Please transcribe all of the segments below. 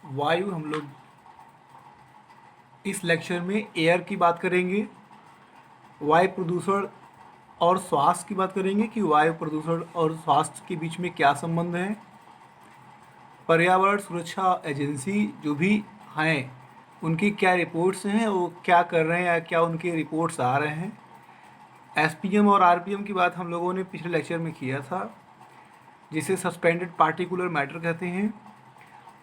वायु हम लोग इस लेक्चर में एयर की बात करेंगे, वायु प्रदूषण और स्वास्थ्य की बात करेंगे कि वायु प्रदूषण और स्वास्थ्य के बीच में क्या संबंध है। पर्यावरण सुरक्षा एजेंसी जो भी हैं उनकी क्या रिपोर्ट्स हैं, वो क्या कर रहे हैं या क्या उनके रिपोर्ट्स आ रहे हैं। एसपीएम और आरपीएम की बात हम लोगों ने पिछले लेक्चर में किया था, जिसे सस्पेंडेड पार्टिकुलर मैटर कहते हैं,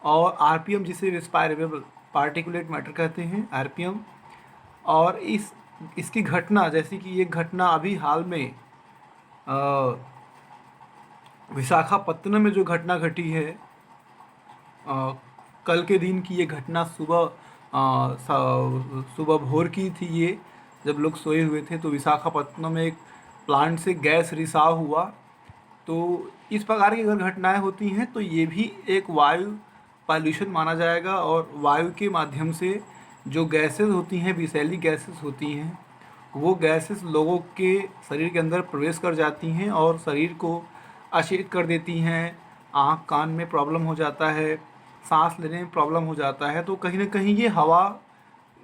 और आरपीएम जिसे रिस्पायरेबल पार्टिकुलेट मैटर कहते हैं, आरपीएम। और इसकी घटना, जैसे कि ये घटना अभी हाल में विशाखापत्तनम में जो घटना घटी है, कल के दिन की ये घटना सुबह भोर की थी। ये जब लोग सोए हुए थे तो विशाखापत्तनम में एक प्लांट से गैस रिसाव हुआ। तो इस प्रकार की अगर घटनाएं होती हैं तो ये भी एक वायु पॉल्यूशन माना जाएगा, और वायु के माध्यम से जो गैसेस होती हैं, विषैली गैसेस होती हैं, वो गैसेस लोगों के शरीर के अंदर प्रवेश कर जाती हैं और शरीर को अचेत कर देती हैं। आँख कान में प्रॉब्लम हो जाता है, सांस लेने में प्रॉब्लम हो जाता है। तो कहीं ना कहीं ये हवा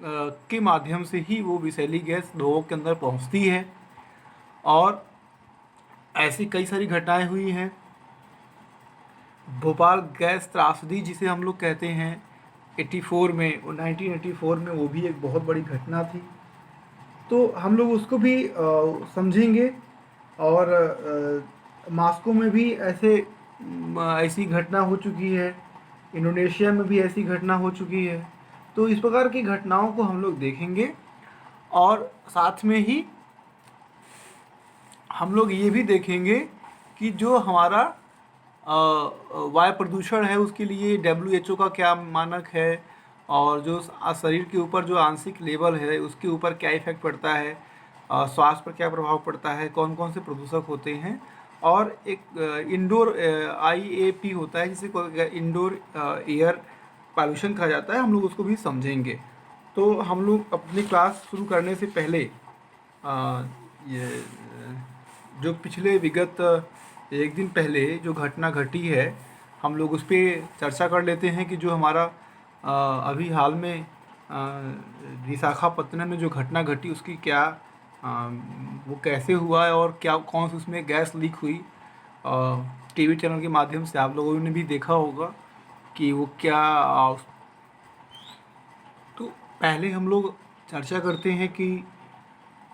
के माध्यम से ही वो विषैली गैस लोगों के अंदर पहुंचती है। और ऐसी कई सारी घटनाएं हुई हैं। भोपाल गैस त्रासदी जिसे हम लोग कहते हैं, 1984 में वो भी एक बहुत बड़ी घटना थी। तो हम लोग उसको भी समझेंगे। और मास्को में भी ऐसी घटना हो चुकी है, इंडोनेशिया में भी ऐसी घटना हो चुकी है। तो इस प्रकार की घटनाओं को हम लोग देखेंगे, और साथ में ही हम लोग ये भी देखेंगे कि जो हमारा वायु प्रदूषण है उसके लिए WHO का क्या मानक है, और जो शरीर के ऊपर जो आंशिक लेवल है उसके ऊपर क्या इफेक्ट पड़ता है, स्वास्थ्य पर क्या प्रभाव पड़ता है, कौन कौन से प्रदूषक होते हैं। और एक इंडोर IAP होता है जिसे इंडोर एयर पॉल्यूशन कहा जाता है, हम लोग उसको भी समझेंगे। तो हम लोग अपनी क्लास शुरू करने से पहले ये जो पिछले विगत एक दिन पहले जो घटना घटी है, हम लोग उस पर चर्चा कर लेते हैं कि जो हमारा अभी हाल में विशाखापत्तनम में जो घटना घटी उसकी क्या वो कैसे हुआ है, और क्या कौन सी उसमें गैस लीक हुई। टीवी चैनल के माध्यम से आप लोगों ने भी देखा होगा कि वो क्या। तो पहले हम लोग चर्चा करते हैं कि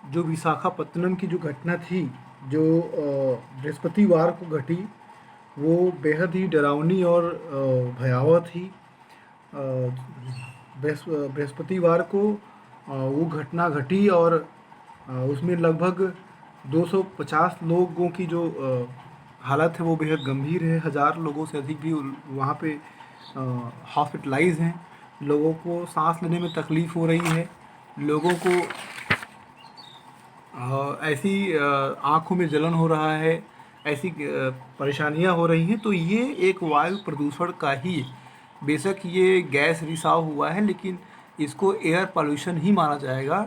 जो विशाखापत्तनम की जो घटना थी, जो बृहस्पतिवार को घटी, वो बेहद ही डरावनी और भयावह थी। बृहस्पतिवार को वो घटना घटी, और उसमें लगभग 250 लोगों की जो हालत है वो बेहद गंभीर है। 1000 लोगों से अधिक भी वहाँ पे हॉस्पिटलाइज हैं। लोगों को सांस लेने में तकलीफ़ हो रही है, लोगों को ऐसी आँखों में जलन हो रहा है, ऐसी परेशानियाँ हो रही हैं। तो ये एक वायु प्रदूषण का ही, बेशक ये गैस रिसाव हुआ है लेकिन इसको एयर पॉल्यूशन ही माना जाएगा,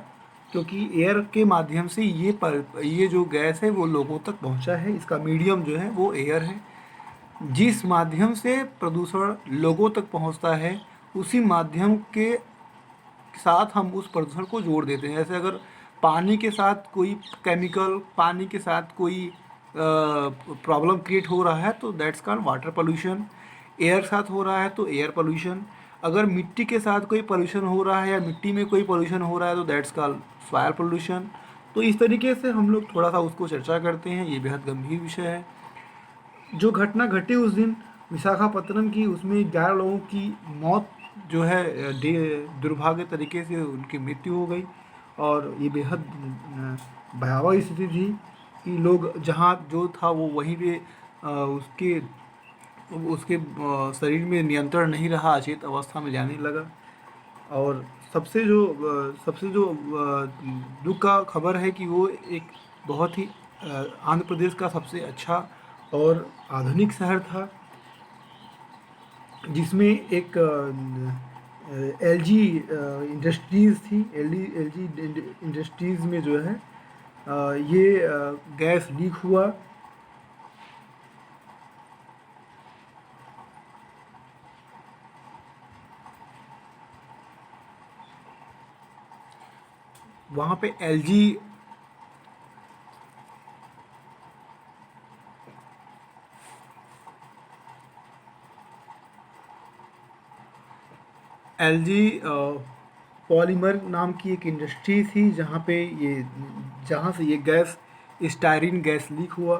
क्योंकि एयर के माध्यम से ये जो गैस है वो लोगों तक पहुंचा है। इसका मीडियम जो है वो एयर है। जिस माध्यम से प्रदूषण लोगों तक पहुंचता है उसी माध्यम के साथ हम उस प्रदूषण को जोड़ देते हैं। जैसे अगर पानी के साथ कोई केमिकल, पानी के साथ कोई प्रॉब्लम क्रिएट हो रहा है तो that's called water pollution. Air साथ हो रहा है तो एयर पोल्यूशन। अगर मिट्टी के साथ कोई पोल्यूशन हो रहा है या मिट्टी में कोई पोल्यूशन हो रहा है तो दैट्स कॉल्ड सॉइल पोल्यूशन। तो इस तरीके से हम लोग थोड़ा सा उसको चर्चा करते हैं। ये बेहद गंभीर विषय है। जो घटना घटी उस दिन विशाखापत्तनम की, उसमें 11 लोगों की मौत जो है दुर्भाग्य तरीके से उनकी मृत्यु हो गई। और ये बेहद भयावह स्थिति थी कि लोग जहाँ जो था वो वहीं पे उसके उसके शरीर में नियंत्रण नहीं रहा, अचेत अवस्था में जाने लगा। और सबसे जो दुख का खबर है कि वो एक बहुत ही आंध्र प्रदेश का सबसे अच्छा और आधुनिक शहर था, जिसमें एक LG इंडस्ट्रीज़ थी। LG इंडस्ट्रीज़ में जो है ये गैस लीक हुआ। वहाँ पे एलजी एलजी पॉलीमर नाम की एक इंडस्ट्री थी जहाँ से ये गैस स्टायरीन गैस लीक हुआ।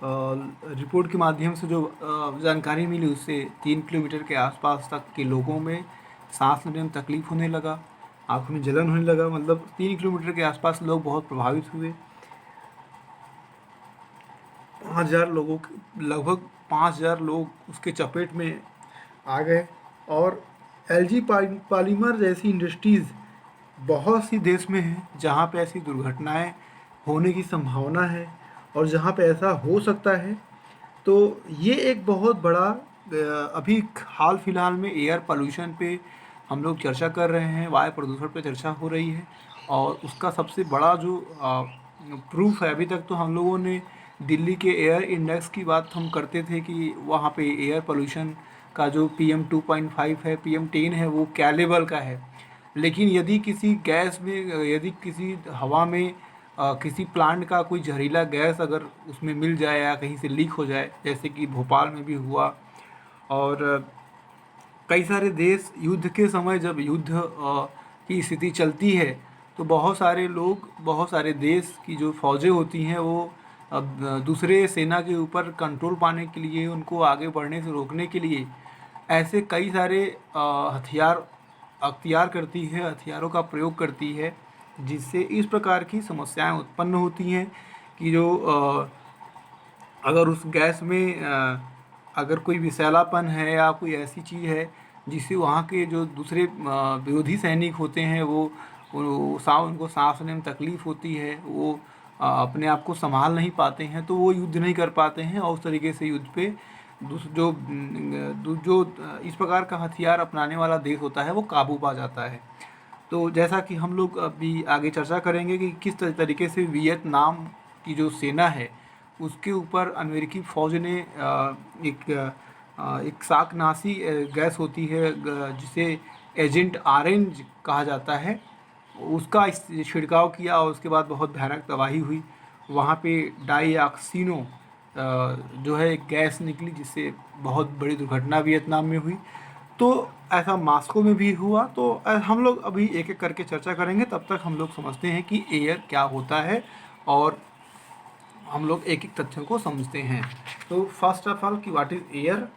रिपोर्ट के माध्यम से जो जानकारी मिली उससे 3 किलोमीटर के आसपास तक के लोगों में सांस लेने में तकलीफ़ होने लगा, आँखों में जलन होने लगा। मतलब 3 किलोमीटर के आसपास लोग बहुत प्रभावित हुए। 5,000 लोगों लगभग 5,000 लोग उसके चपेट में आ गए। और एलजी पॉलीमर जैसी इंडस्ट्रीज़ बहुत सी देश में हैं जहाँ पे ऐसी दुर्घटनाएं होने की संभावना है और जहाँ पे ऐसा हो सकता है। तो ये एक बहुत बड़ा अभी हाल फिलहाल में एयर पोल्यूशन पे हम लोग चर्चा कर रहे हैं, वायु प्रदूषण पे चर्चा हो रही है। और उसका सबसे बड़ा जो प्रूफ है, अभी तक तो हम लोगों ने दिल्ली के एयर इंडेक्स की बात हम करते थे कि वहाँ पे एयर पोल्यूशन का जो PM2.5 है, PM10 है, वो क्या लेवल का है। लेकिन यदि किसी गैस में यदि किसी हवा में किसी प्लांट का कोई जहरीला गैस अगर उसमें मिल जाए या कहीं से लीक हो जाए, जैसे कि भोपाल में भी हुआ। और कई सारे देश युद्ध के समय जब युद्ध की स्थिति चलती है तो बहुत सारे लोग, बहुत सारे देश की जो फौजें होती हैं वो अब दूसरे सेना के ऊपर कंट्रोल पाने के लिए, उनको आगे बढ़ने से रोकने के लिए ऐसे कई सारे हथियार अख्तियार करती है, हथियारों का प्रयोग करती है, जिससे इस प्रकार की समस्याएं उत्पन्न होती हैं कि जो अगर उस गैस में अगर कोई विषैलापन है या कोई ऐसी चीज़ है जिससे वहाँ के जो दूसरे विरोधी सैनिक होते हैं उनको सांस लेने में तकलीफ़ होती है, वो अपने आप को संभाल नहीं पाते हैं, तो वो युद्ध नहीं कर पाते हैं और उस तरीके से युद्ध पे जो इस प्रकार का हथियार अपनाने वाला देश होता है वो काबू पा जाता है। तो जैसा कि हम लोग अभी आगे चर्चा करेंगे कि किस तरीके से वियतनाम की जो सेना है उसके ऊपर अमेरिकी फ़ौज ने एक शाकनाशी गैस होती है जिसे एजेंट ऑरेंज कहा जाता है, उसका छिड़काव किया और उसके बाद बहुत भयानक तबाही हुई। वहाँ पे डाईऑक्सिनो जो है एक गैस निकली जिससे बहुत बड़ी दुर्घटना वियतनाम में हुई। तो ऐसा मास्को में भी हुआ। तो हम लोग अभी एक एक करके चर्चा करेंगे, तब तक हम लोग समझते हैं कि एयर क्या होता है और हम लोग एक एक तथ्यों को समझते हैं। तो फर्स्ट ऑफ ऑल कि व्हाट इज एयर।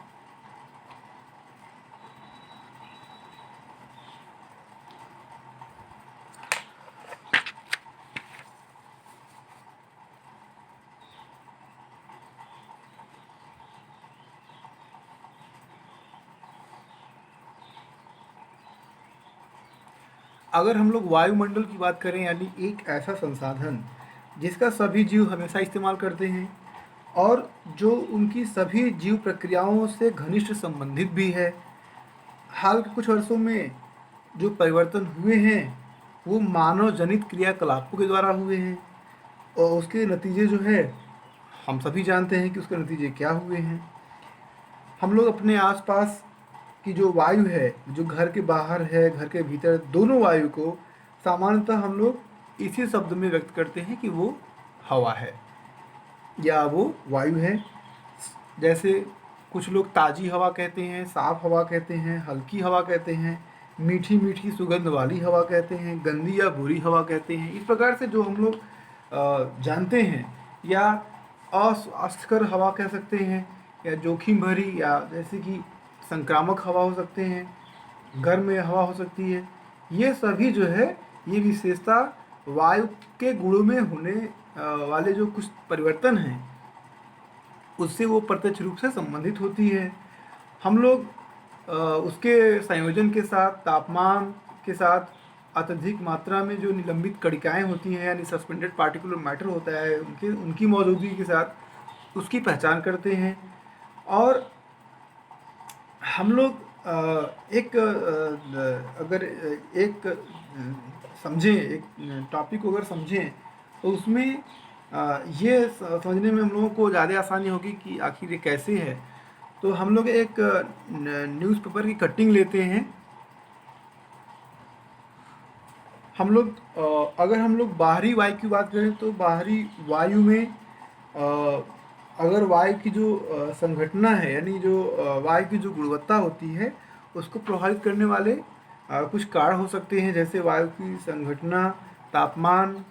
अगर हम लोग वायुमंडल की बात करें, यानी एक ऐसा संसाधन जिसका सभी जीव हमेशा इस्तेमाल करते हैं और जो उनकी सभी जीव प्रक्रियाओं से घनिष्ठ संबंधित भी है। हाल के कुछ वर्षों में जो परिवर्तन हुए हैं वो मानव जनित क्रियाकलापों के द्वारा हुए हैं और उसके नतीजे जो है हम सभी जानते हैं कि उसके नतीजे क्या हुए हैं। हम लोग अपने आसपास की जो वायु है, जो घर के बाहर है, घर के भीतर, दोनों वायु को सामान्यतः हम लोग इसी शब्द में व्यक्त करते हैं कि वो हवा है या वो वायु है। जैसे कुछ लोग ताज़ी हवा कहते हैं, साफ़ हवा कहते हैं, हल्की हवा कहते हैं, मीठी मीठी सुगंध वाली हवा कहते हैं, गंदी या बुरी हवा कहते हैं। इस प्रकार से जो हम लोग जानते हैं, या अस्वास्थ्यकर हवा कह सकते हैं, या जोखिम भरी, या जैसे कि संक्रामक हवा हो सकते हैं, गर्म हवा हो सकती है। ये सभी जो है ये विशेषता वायु के गुणों में होने वाले जो कुछ परिवर्तन हैं उससे वो प्रत्यक्ष रूप से संबंधित होती है। हम लोग उसके संयोजन के साथ, तापमान के साथ, अत्यधिक मात्रा में जो निलंबित कणिकाएँ होती हैं यानी सस्पेंडेड पार्टिकुलर मैटर होता है उनकी मौजूदगी के साथ उसकी पहचान करते हैं। और हम लोग अगर एक समझें, एक टॉपिक को अगर समझें तो उसमें ये समझने में हम लोगों को ज़्यादा आसानी होगी कि आखिर ये कैसे है। तो हम लोग एक न्यूज़पेपर की कटिंग लेते हैं। अगर हम लोग बाहरी वायु की बात करें तो बाहरी वायु में अ, अगर वायु की जो संघटना है, यानी जो वायु की जो गुणवत्ता होती है, उसको प्रभावित करने वाले कुछ कारण हो सकते हैं, जैसे वायु की संघटना, तापमान,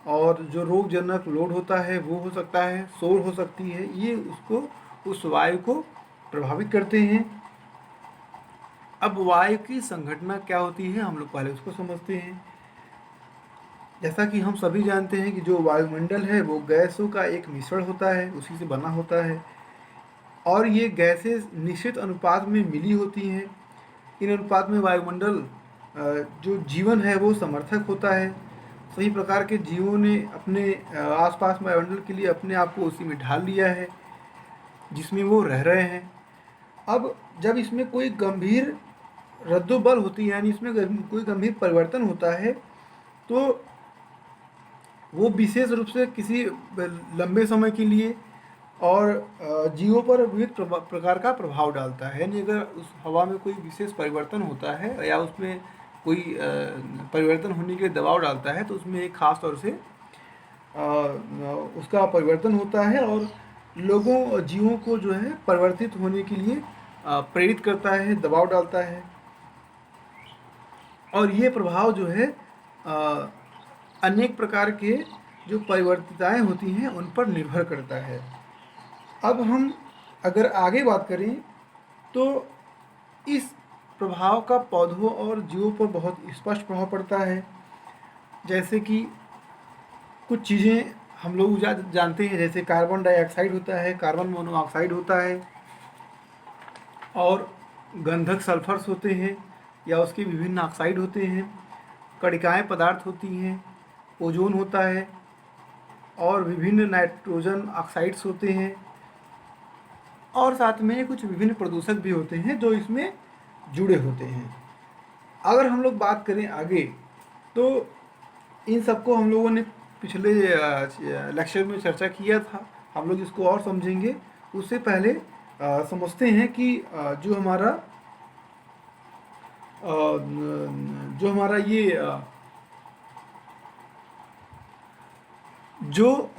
और जो रोगजनक लोड होता है वो हो सकता है, शोर हो सकती है, ये उसको उस वायु को प्रभावित करते हैं। अब वायु की संघटना क्या होती है, हम लोग पहले उसको समझते हैं। जैसा कि हम सभी जानते हैं कि जो वायुमंडल है वो गैसों का एक मिश्रण होता है, उसी से बना होता है, और ये गैसें निश्चित अनुपात में मिली होती हैं। इन अनुपात में वायुमंडल जो जीवन है वो समर्थक होता है। सही प्रकार के जीवों ने अपने आसपास वायुमंडल के लिए अपने आप को उसी में ढाल लिया है, जिसमें वो रह रहे हैं। अब जब इसमें कोई गंभीर रद्दोबल होती है, यानी इसमें कोई गंभीर परिवर्तन होता है, तो वो विशेष रूप से किसी लंबे समय के लिए और जीवों पर विविध प्रकार का प्रभाव डालता है। यानी अगर उस हवा में कोई विशेष परिवर्तन होता है या उसमें कोई परिवर्तन होने के लिए दबाव डालता है, तो उसमें एक खास तौर से उसका परिवर्तन होता है और लोगों जीवों को जो है परिवर्तित होने के लिए प्रेरित करता है, दबाव डालता है। और ये प्रभाव जो है अनेक प्रकार के जो परिवर्तिताएं होती हैं उन पर निर्भर करता है। अब हम अगर आगे बात करें तो इस प्रभाव का पौधों और जीवों पर बहुत स्पष्ट प्रभाव पड़ता है। जैसे कि कुछ चीज़ें हम लोग जानते हैं, जैसे कार्बन डाइऑक्साइड होता है, कार्बन मोनोऑक्साइड होता है, और गंधक सल्फर्स होते हैं या उसके विभिन्न ऑक्साइड होते हैं, कणिकाएँ पदार्थ होती हैं, ओजोन होता है, और विभिन्न नाइट्रोजन ऑक्साइड्स होते हैं, और साथ में कुछ विभिन्न प्रदूषक भी होते हैं जो इसमें जुड़े होते हैं। अगर हम लोग बात करें आगे, तो इन सबको हम लोगों ने पिछले लेक्चर में चर्चा किया था, हम लोग इसको और समझेंगे। उससे पहले समझते हैं कि जो हमारा ये जो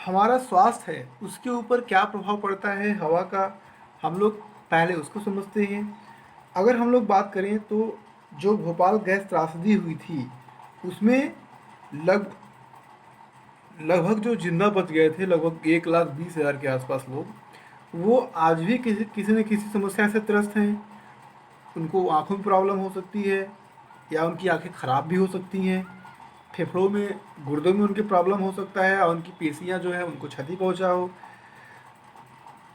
हमारा स्वास्थ्य है उसके ऊपर क्या प्रभाव पड़ता है हवा का, हम लोग पहले उसको समझते हैं। अगर हम लोग बात करें तो जो भोपाल गैस त्रासदी हुई थी उसमें लगभग जो जिंदा बच गए थे, लगभग 1,20,000 के आसपास लोग, वो आज भी किसी न किसी समस्या से त्रस्त हैं। उनको आँखों में प्रॉब्लम हो सकती है, या उनकी आँखें ख़राब भी हो सकती हैं, फेफड़ों में, गुर्दों में उनके प्रॉब्लम हो सकता है, और उनकी पेशियाँ जो है उनको क्षति पहुँचा हो,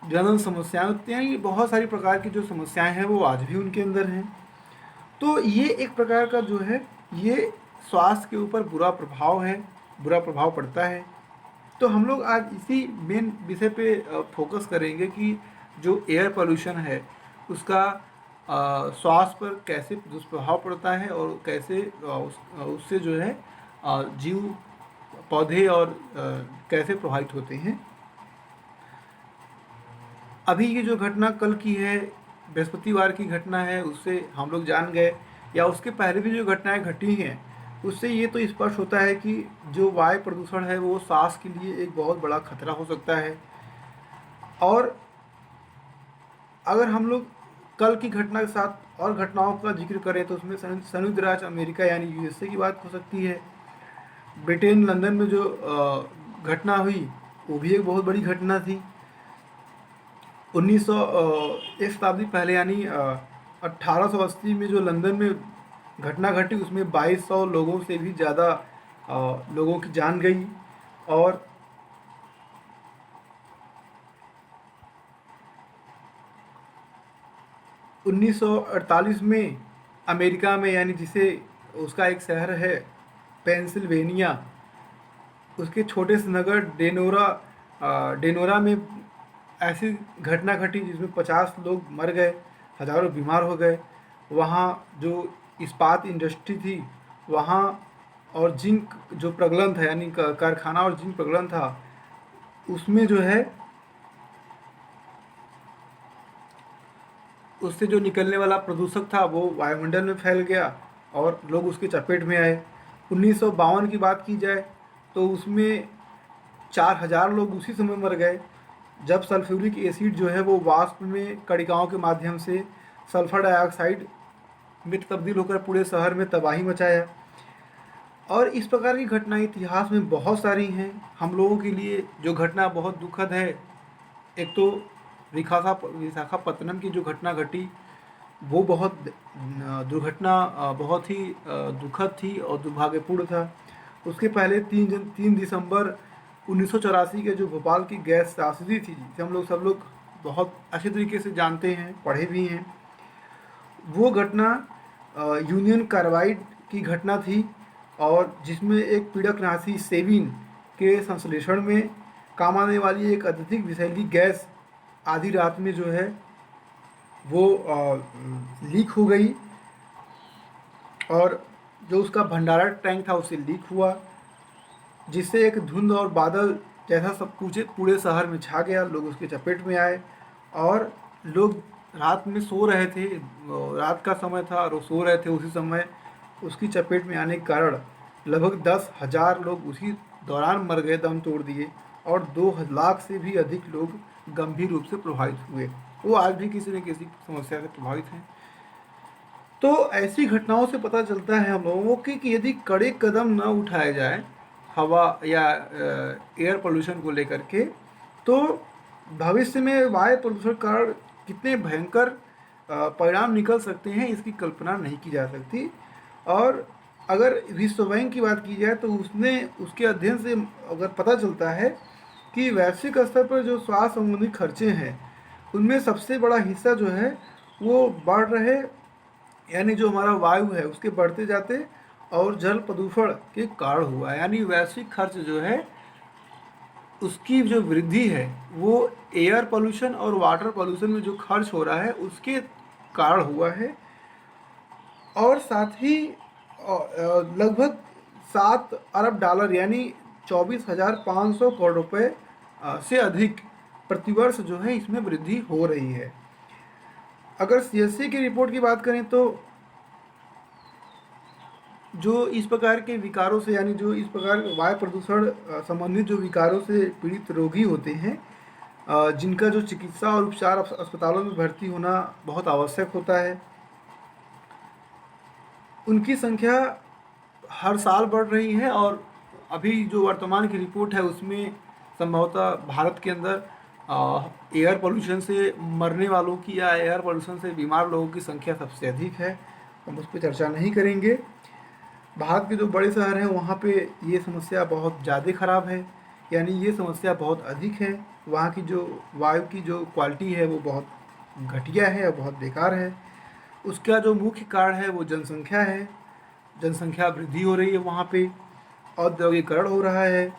जनरल समस्याएं होती हैं। ये बहुत सारी प्रकार की जो समस्याएं हैं वो आज भी उनके अंदर हैं। तो ये एक प्रकार का जो है ये स्वास्थ्य के ऊपर बुरा प्रभाव पड़ता है। तो हम लोग आज इसी मेन विषय पे फोकस करेंगे कि जो एयर पोल्यूशन है उसका स्वास्थ्य पर कैसे दुष्प्रभाव पड़ता है, और कैसे उससे जो है जीव, पौधे और कैसे प्रभावित होते हैं। अभी ये जो घटना कल की है, बृहस्पतिवार की घटना है, उससे हम लोग जान गए, या उसके पहले भी जो घटनाएं घटी हैं उससे ये तो स्पष्ट होता है कि जो वायु प्रदूषण है वो सांस के लिए एक बहुत बड़ा खतरा हो सकता है। और अगर हम लोग कल की घटना के साथ और घटनाओं का जिक्र करें तो उसमें संयुक्त राज्य अमेरिका यानी यूएसए की बात हो सकती है। ब्रिटेन लंदन में जो घटना हुई वो भी एक बहुत बड़ी घटना थी। एक शताब्दी पहले यानी 1880 में जो लंदन में घटना घटी उसमें 2200 लोगों से भी ज़्यादा लोगों की जान गई। और 1948 में अमेरिका में, यानी जिसे उसका एक शहर है पेंसिल्वेनिया, उसके छोटे से नगर डेनोरा में ऐसी घटना घटी जिसमें 50 लोग मर गए, हज़ारों बीमार हो गए। वहाँ जो इस्पात इंडस्ट्री थी वहाँ, और जिंक जो प्रगलन था, यानी कारखाना और जिंक प्रगलन था, उसमें जो है उससे जो निकलने वाला प्रदूषक था वो वायुमंडल में फैल गया और लोग उसके चपेट में आए। 1952 की बात की जाए तो उसमें 4000 लोग उसी समय मर गए जब सल्फ्यूरिक एसिड जो है वो वाष्प में कणिकाओं के माध्यम से सल्फर डाइऑक्साइड में तब्दील होकर पूरे शहर में तबाही मचाया। और इस प्रकार की घटनाएं इतिहास में बहुत सारी हैं। हम लोगों के लिए जो घटना बहुत दुखद है, एक तो विशाखापत्तनम की जो घटना घटी वो बहुत दुर्घटना बहुत ही दुखद थी और दुर्भाग्यपूर्ण था। उसके पहले 3 दिसंबर 1984 के जो भोपाल की गैस त्रासदी थी, जिसे हम लोग सब लोग बहुत अच्छे तरीके से जानते हैं, पढ़े भी हैं, वो घटना यूनियन कार्बाइड की घटना थी और जिसमें एक पीड़कनाशी सेविन के संश्लेषण में काम आने वाली एक अत्यधिक विषैली गैस आधी रात में जो है वो लीक हो गई और जो उसका भंडारण टैंक था उससे लीक हुआ, जिससे एक धुंध और बादल जैसा सब कुछ पूरे शहर में छा गया। लोग उसके चपेट में आए और लोग रात में सो रहे थे, रात का समय था और वो सो रहे थे, उसी समय उसकी चपेट में आने के कारण लगभग 10,000 लोग उसी दौरान मर गए, दम तोड़ दिए और 2 लाख से भी अधिक लोग गंभीर रूप से प्रभावित हुए। वो आज भी किसी न किसी समस्या से प्रभावित हैं। तो ऐसी घटनाओं से पता चलता है हम लोगों को कि यदि कड़े कदम न उठाए जाए हवा या एयर पोल्यूशन को लेकर के, तो भविष्य में वायु प्रदूषण के कारण कितने भयंकर परिणाम निकल सकते हैं इसकी कल्पना नहीं की जा सकती। और अगर विश्व बैंक की बात की जाए तो उसके अध्ययन से अगर पता चलता है कि वैश्विक स्तर पर जो स्वास्थ्य संबंधी खर्चे हैं उनमें सबसे बड़ा हिस्सा जो है वो बढ़ रहे, यानी जो हमारा वायु है उसके बढ़ते जाते और जल प्रदूषण के कारण हुआ है। यानी वैश्विक खर्च जो है उसकी जो वृद्धि है वो एयर पोल्यूशन और वाटर पोल्यूशन में जो खर्च हो रहा है उसके कारण हुआ है। और साथ ही लगभग 7 अरब डॉलर यानी 24,500 करोड़ रुपए से अधिक प्रतिवर्ष जो है इसमें वृद्धि हो रही है। अगर सीएससी की रिपोर्ट की बात करें तो जो इस प्रकार के विकारों से, यानी जो इस प्रकार वायु प्रदूषण संबंधित जो विकारों से पीड़ित रोगी होते हैं, जिनका जो चिकित्सा और उपचार अस्पतालों में भर्ती होना बहुत आवश्यक होता है, उनकी संख्या हर साल बढ़ रही है। और अभी जो वर्तमान की रिपोर्ट है उसमें संभवतः भारत के अंदर एयर पोल्यूशन से मरने वालों की या एयर पोल्यूशन से बीमार लोगों की संख्या सबसे अधिक है। हम उस पर चर्चा नहीं करेंगे। भारत के जो बड़े शहर हैं वहाँ पे ये समस्या बहुत ज़्यादा ख़राब है, यानी ये समस्या बहुत अधिक है। वहाँ की जो वायु की जो क्वालिटी है वो बहुत घटिया है और बहुत बेकार है। उसका जो मुख्य कारण है वो जनसंख्या है। जनसंख्या वृद्धि हो रही है वहाँ पे, औद्योगिकरण हो रहा है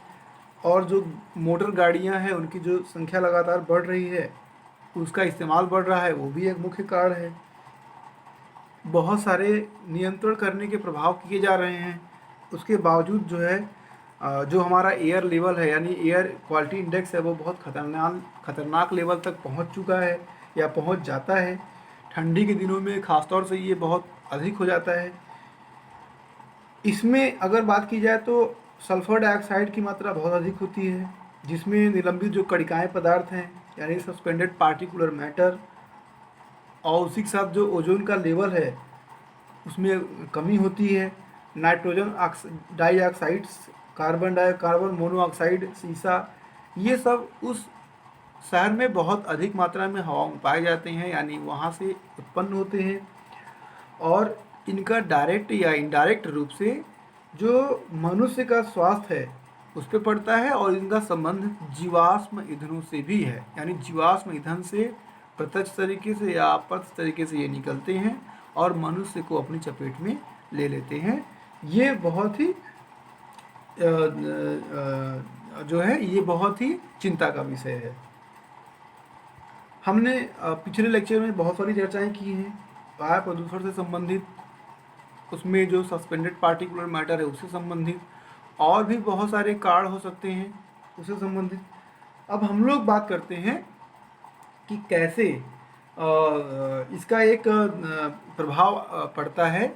और जो मोटर गाड़ियाँ हैं उनकी जो संख्या लगातार बढ़ रही है, उसका इस्तेमाल बढ़ रहा है, वो भी एक मुख्य कारण है। बहुत सारे नियंत्रण करने के प्रभाव किए जा रहे हैं, उसके बावजूद जो है जो हमारा एयर लेवल है यानी एयर क्वालिटी इंडेक्स है वो बहुत खतरनाक लेवल तक पहुंच चुका है या पहुंच जाता है। ठंडी के दिनों में ख़ासतौर से ये बहुत अधिक हो जाता है। इसमें अगर बात की जाए तो सल्फ़र डाइऑक्साइड की मात्रा बहुत अधिक होती है, जिसमें निलंबित जो कणिकाएँ पदार्थ हैं यानी सस्पेंडेड पार्टिकुलर मैटर, और उसी के साथ जो ओजोन का लेवल है उसमें कमी होती है। नाइट्रोजन डाइऑक्साइड्स, कार्बन मोनोऑक्साइड, सीसा, ये सब उस शहर में बहुत अधिक मात्रा में हवा में पाए जाते हैं, यानी वहाँ से उत्पन्न होते हैं। और इनका डायरेक्ट या इनडायरेक्ट रूप से जो मनुष्य का स्वास्थ्य है उस पर पड़ता है और इनका संबंध जीवाश्म ईंधनों से भी है, यानी जीवाश्म ईंधन से प्रत्यक्ष तरीके से या अप्रत्यक्ष तरीके से ये निकलते हैं और मनुष्य को अपनी चपेट में ले लेते हैं। ये बहुत ही जो है ये बहुत ही चिंता का विषय है। हमने पिछले लेक्चर में बहुत सारी चर्चाएं की हैं वायु प्रदूषण से संबंधित, उसमें जो सस्पेंडेड पार्टिकुलर मैटर है उससे संबंधित, और भी बहुत सारे कारण हो सकते हैं उससे संबंधित। अब हम लोग बात करते हैं कि कैसे इसका एक प्रभाव पड़ता है